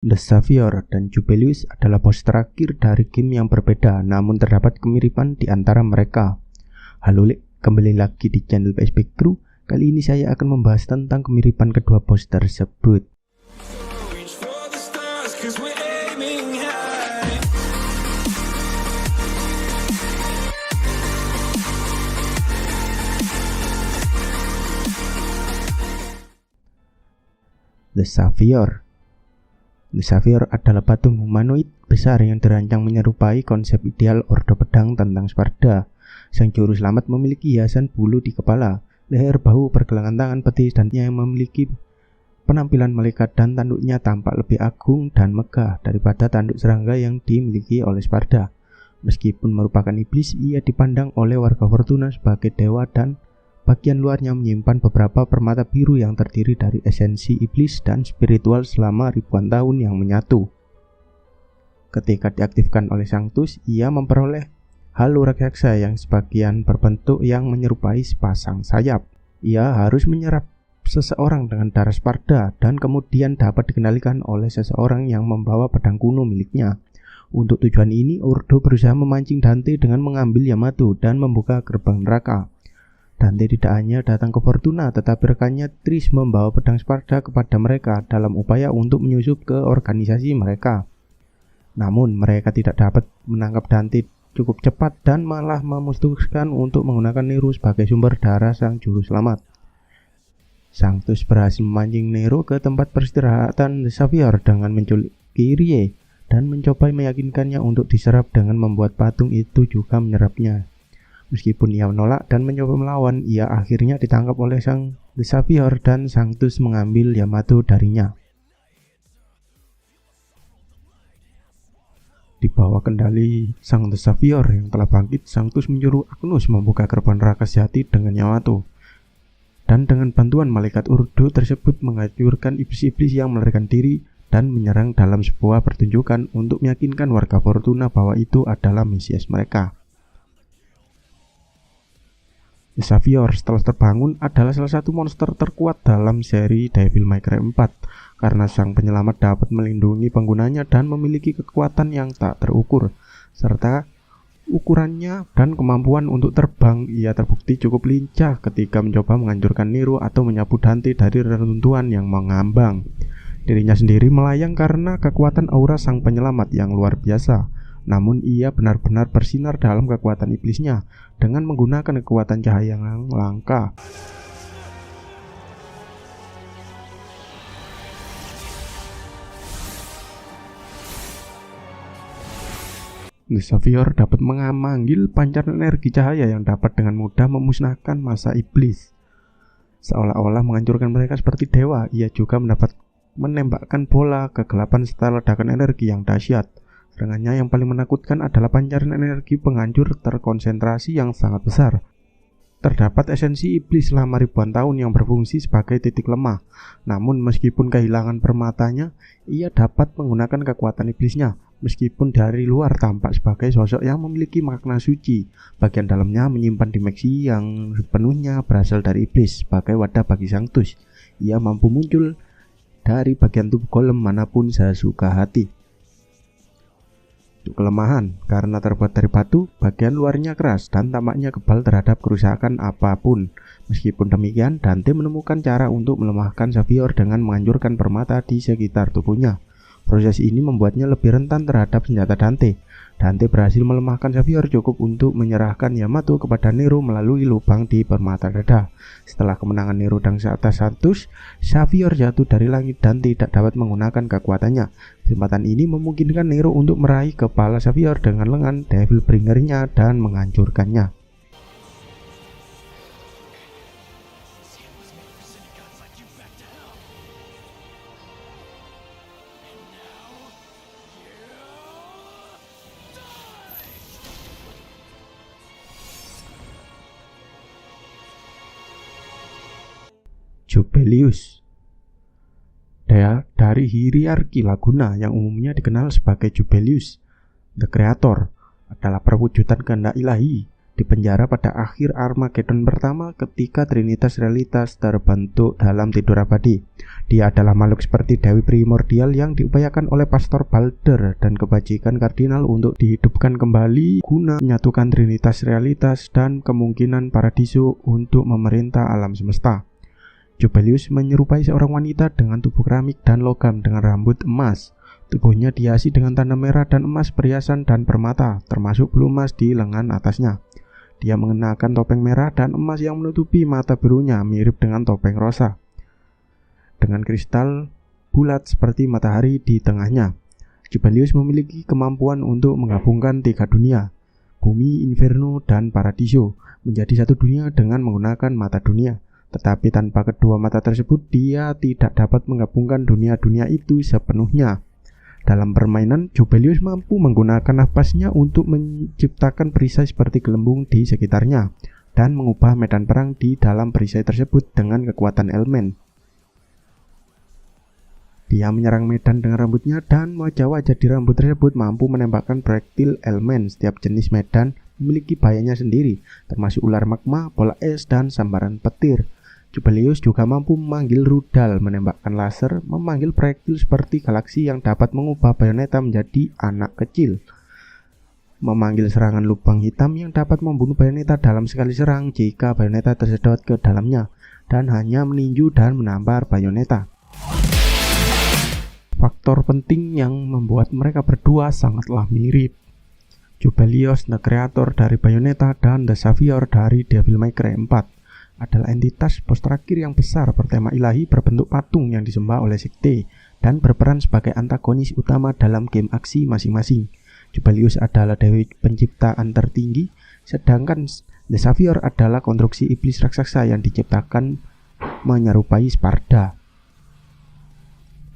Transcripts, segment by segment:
The Savior dan Jubelius adalah bos terakhir dari game yang berbeda, namun terdapat kemiripan di antara mereka. Halo Lek, kembali lagi di channel PSP Crew. Kali ini saya akan membahas tentang kemiripan kedua bos tersebut. The Savior. The Savior adalah patung humanoid besar yang dirancang menyerupai konsep ideal Ordo Pedang tentang Sparda. Sang juru selamat memiliki hiasan bulu di kepala, leher, bahu, pergelangan tangan, betis, dan yang memiliki penampilan malaikat, dan tanduknya tampak lebih agung dan megah daripada tanduk serangga yang dimiliki oleh Sparda. Meskipun merupakan iblis, ia dipandang oleh warga Fortuna sebagai dewa dan bagian luarnya menyimpan beberapa permata biru yang terdiri dari esensi iblis dan spiritual selama ribuan tahun yang menyatu. Ketika diaktifkan oleh Sanctus, ia memperoleh halo raksasa yang sebagian berbentuk yang menyerupai sepasang sayap. Ia harus menyerap seseorang dengan darah Sparda dan kemudian dapat dikendalikan oleh seseorang yang membawa pedang kuno miliknya. Untuk tujuan ini, Ordo berusaha memancing Dante dengan mengambil Yamato dan membuka gerbang neraka. Dante tidak hanya datang ke Fortuna, tetapi rekannya Tris membawa pedang Sparda kepada mereka dalam upaya untuk menyusup ke organisasi mereka. Namun mereka tidak dapat menangkap Dante cukup cepat dan malah memutuskan untuk menggunakan Nero sebagai sumber darah sang juru selamat. Sanctus berhasil memancing Nero ke tempat peristirahatan The Savior dengan menculik Kyrie dan mencoba meyakinkannya untuk diserap dengan membuat patung itu juga menyerapnya. Meskipun ia menolak dan mencoba melawan, ia akhirnya ditangkap oleh sang The Savior dan Sanctus mengambil Yamato darinya. Di bawah kendali sang The Savior yang telah bangkit, Sanctus menyuruh Agnus membuka gerbang neraka sejati dengan Yamato. Dan dengan bantuan malaikat Ordo tersebut menghancurkan iblis-iblis yang melarikan diri dan menyerang dalam sebuah pertunjukan untuk meyakinkan warga Fortuna bahwa itu adalah Mesias mereka. The Savior setelah terbangun adalah salah satu monster terkuat dalam seri Devil May Cry 4 karena sang penyelamat dapat melindungi penggunanya dan memiliki kekuatan yang tak terukur serta ukurannya dan kemampuan untuk terbang. Ia terbukti cukup lincah ketika mencoba menghancurkan Nero atau menyapu Dante dari reruntuhan yang mengambang. Dirinya sendiri melayang karena kekuatan aura sang penyelamat yang luar biasa. Namun ia benar-benar bersinar dalam kekuatan iblisnya dengan menggunakan kekuatan cahaya yang langka. The Savior dapat memanggil pancaran energi cahaya yang dapat dengan mudah memusnahkan massa iblis. Seolah-olah menghancurkan mereka seperti dewa, ia juga mendapat menembakkan bola kegelapan serta ledakan energi yang dahsyat. Serangannya yang paling menakutkan adalah pancaran energi penghancur terkonsentrasi yang sangat besar. Terdapat esensi iblis selama ribuan tahun yang berfungsi sebagai titik lemah. Namun meskipun kehilangan permatanya, ia dapat menggunakan kekuatan iblisnya. Meskipun dari luar tampak sebagai sosok yang memiliki makna suci, bagian dalamnya menyimpan dimensi yang sepenuhnya berasal dari iblis sebagai wadah bagi Sanctus. Ia mampu muncul dari bagian tubuh golem manapun sesuka hati. Untuk kelemahan, karena terbuat dari batu, bagian luarnya keras dan tampaknya kebal terhadap kerusakan apapun. Meskipun demikian, Dante menemukan cara untuk melemahkan Savior dengan menghancurkan permata di sekitar tubuhnya. Proses ini membuatnya lebih rentan terhadap senjata Dante. Dante berhasil melemahkan Savior cukup untuk menyerahkan Yamato kepada Nero melalui lubang di permata dada. Setelah kemenangan Nero dan atas Sanctus, Savior jatuh dari langit dan tidak dapat menggunakan kekuatannya. Kesempatan ini memungkinkan Nero untuk meraih kepala Savior dengan lengan Devil Bringer-nya dan menghancurkannya. Jubelius. Dari hierarki Laguna yang umumnya dikenal sebagai Jubelius, The Creator, adalah perwujudan kehendak ilahi. dipenjara pada akhir Armageddon pertama ketika Trinitas Realitas terbentuk dalam tidur abadi. Dia adalah makhluk seperti Dewi Primordial yang diupayakan oleh Pastor Balder dan kebajikan kardinal untuk dihidupkan kembali guna menyatukan Trinitas Realitas dan kemungkinan Paradiso untuk memerintah alam semesta. Jubelius menyerupai seorang wanita dengan tubuh keramik dan logam dengan rambut emas. Tubuhnya dihiasi dengan tanda merah dan emas, perhiasan dan permata, termasuk pelumas di lengan atasnya. Dia mengenakan topeng merah dan emas yang menutupi mata birunya, mirip dengan topeng rosa, dengan kristal bulat seperti matahari di tengahnya. Jubelius memiliki kemampuan untuk menggabungkan 3 dunia, bumi, inferno, dan paradiso, menjadi satu dunia dengan menggunakan mata dunia. Tetapi tanpa kedua mata tersebut, dia tidak dapat menggabungkan dunia-dunia itu sepenuhnya. Dalam permainan, Jubelius mampu menggunakan nafasnya untuk menciptakan perisai seperti gelembung di sekitarnya dan mengubah medan perang di dalam perisai tersebut dengan kekuatan elemen. Dia menyerang medan dengan rambutnya dan wajah-wajah di rambut tersebut mampu menembakkan proyektil elemen. Setiap jenis medan memiliki bahayanya sendiri, termasuk ular magma, bola es, dan sambaran petir. Jubelius juga mampu memanggil rudal, menembakkan laser, memanggil proyektil seperti galaksi yang dapat mengubah Bayonetta menjadi anak kecil, memanggil serangan lubang hitam yang dapat membunuh Bayonetta dalam sekali serang jika Bayonetta tersedot ke dalamnya, dan hanya meninju dan menampar Bayonetta. Faktor penting yang membuat mereka berdua sangatlah mirip. Jubelius, the creator dari Bayonetta, dan The Savior dari Devil May Cry 4 adalah entitas bos terakhir yang besar bertema ilahi berbentuk patung yang disembah oleh sekte dan berperan sebagai antagonis utama dalam game aksi masing-masing. Jubelius adalah dewi penciptaan tertinggi, sedangkan The Savior adalah konstruksi iblis raksasa yang diciptakan menyerupai Sparda.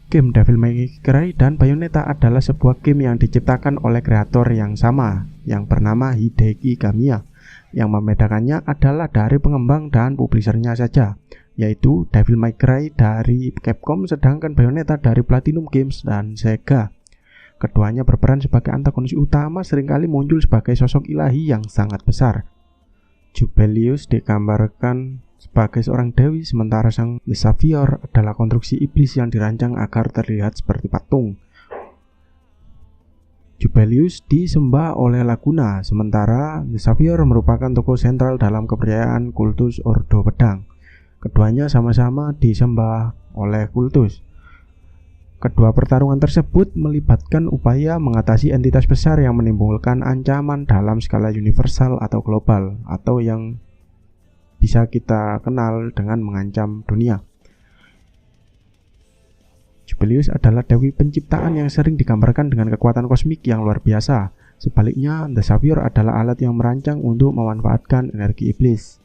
Game Devil May Cry dan Bayonetta adalah sebuah game yang diciptakan oleh kreator yang sama, yang bernama Hideki Kamiya. Yang membedakannya adalah dari pengembang dan publishernya saja, yaitu Devil May Cry dari Capcom sedangkan Bayonetta dari Platinum Games dan Sega. Keduanya berperan sebagai antagonis utama, seringkali muncul sebagai sosok ilahi yang sangat besar. Jubelius digambarkan sebagai seorang dewi, sementara sang The Savior adalah konstruksi iblis yang dirancang agar terlihat seperti patung. Jubelius disembah oleh Laguna, sementara The Savior merupakan tokoh sentral dalam kepercayaan kultus Ordo Pedang. Keduanya sama-sama disembah oleh kultus. Kedua pertarungan tersebut melibatkan upaya mengatasi entitas besar yang menimbulkan ancaman dalam skala universal atau global, atau yang bisa kita kenal dengan mengancam dunia. Jubelius adalah dewi penciptaan yang sering digambarkan dengan kekuatan kosmik yang luar biasa. Sebaliknya, The Savior adalah alat yang merancang untuk memanfaatkan energi iblis.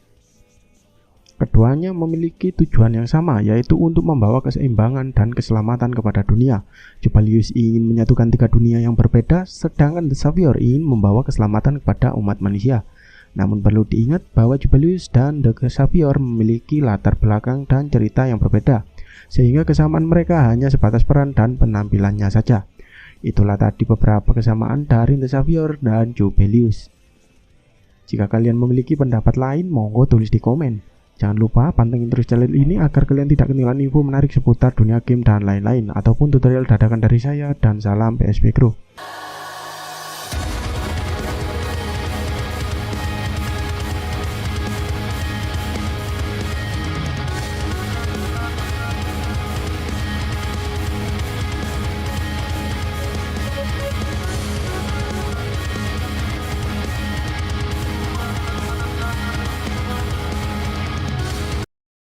Keduanya memiliki tujuan yang sama, yaitu untuk membawa keseimbangan dan keselamatan kepada dunia. Jubelius ingin menyatukan 3 dunia yang berbeda, sedangkan The Savior ingin membawa keselamatan kepada umat manusia. Namun perlu diingat bahwa Jubelius dan The Savior memiliki latar belakang dan cerita yang berbeda, sehingga kesamaan mereka hanya sebatas peran dan penampilannya saja. Itulah tadi beberapa kesamaan dari The Savior dan Jubelius. Jika kalian memiliki pendapat lain, monggo tulis di komen. Jangan lupa pantengin terus channel ini agar kalian tidak ketinggalan info menarik seputar dunia game dan lain-lain, ataupun tutorial dadakan dari saya, dan salam PSP Crew.